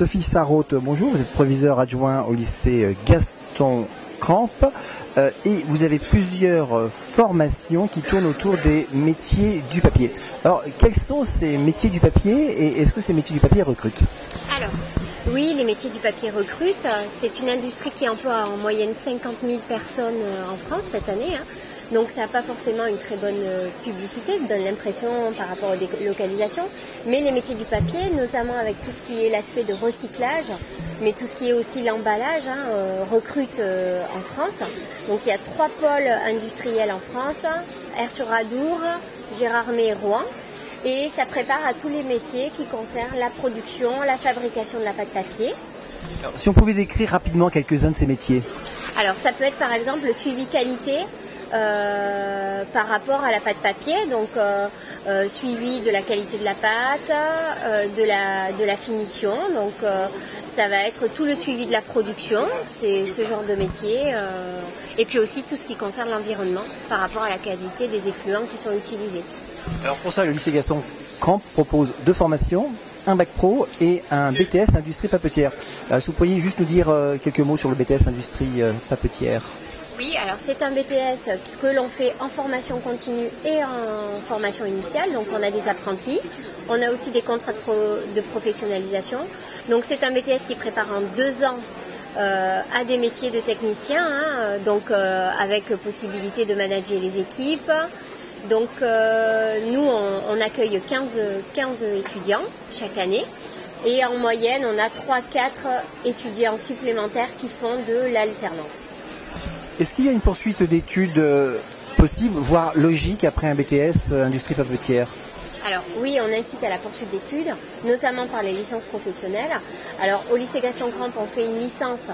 Sophie Sarraute, bonjour, vous êtes proviseur adjoint au lycée Gaston Campe et vous avez plusieurs formations qui tournent autour des métiers du papier. Alors, quels sont ces métiers du papier et est-ce que ces métiers du papier recrutent? Alors, oui, les métiers du papier recrutent. C'est une industrie qui emploie en moyenne 50 000 personnes en France cette année. Donc ça n'a pas forcément une très bonne publicité, ça donne l'impression par rapport aux délocalisations. Mais les métiers du papier, notamment avec tout ce qui est l'aspect de recyclage, mais tout ce qui est aussi l'emballage, recrutent en France. Donc il y a 3 pôles industriels en France, Aire-sur-Adour, Gérardmer et Rouen. Et ça prépare à tous les métiers qui concernent la production, la fabrication de la pâte papier. Alors, si on pouvait décrire rapidement quelques-uns de ces métiers. Alors ça peut être par exemple le suivi qualité par rapport à la pâte papier, donc suivi de la qualité de la pâte, de la finition, donc ça va être tout le suivi de la production, c'est ce genre de métier, et puis aussi tout ce qui concerne l'environnement par rapport à la qualité des effluents qui sont utilisés. Alors pour ça, le lycée Gaston Campe propose 2 formations, un bac pro et un BTS industrie papetière. Si vous pourriez juste nous dire quelques mots sur le BTS industrie papetière. Oui, alors c'est un BTS que l'on fait en formation continue et en formation initiale, donc on a des apprentis, on a aussi des contrats de professionnalisation. Donc c'est un BTS qui prépare en 2 ans à des métiers de technicien, donc avec possibilité de manager les équipes. Donc nous on accueille 15 étudiants chaque année et en moyenne on a 3-4 étudiants supplémentaires qui font de l'alternance. Est-ce qu'il y a une poursuite d'études possible, voire logique, après un BTS industrie papetière? Alors oui, on incite à la poursuite d'études, notamment par les licences professionnelles. Alors au lycée Gaston Campe, on fait une licence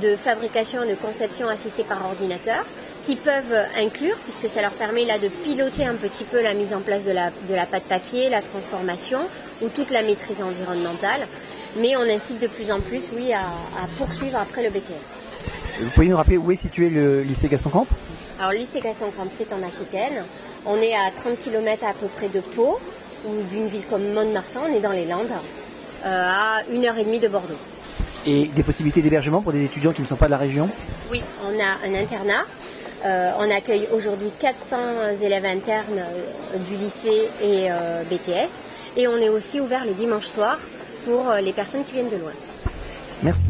de fabrication et de conception assistée par ordinateur, qui peuvent inclure, puisque ça leur permet là de piloter un petit peu la mise en place de la pâte papier, la transformation ou toute la maîtrise environnementale. Mais on incite de plus en plus, oui, à poursuivre après le BTS. Vous pouvez nous rappeler où est situé le lycée Gaston Campe? Alors le lycée Gaston Campe, c'est en Aquitaine. On est à 30 km à peu près de Pau, ou d'une ville comme Mont-de-Marsan, on est dans les Landes, à 1h30 de Bordeaux. Et des possibilités d'hébergement pour des étudiants qui ne sont pas de la région? Oui, on a un internat. On accueille aujourd'hui 400 élèves internes du lycée et BTS. Et on est aussi ouvert le dimanche soir pour les personnes qui viennent de loin. Merci.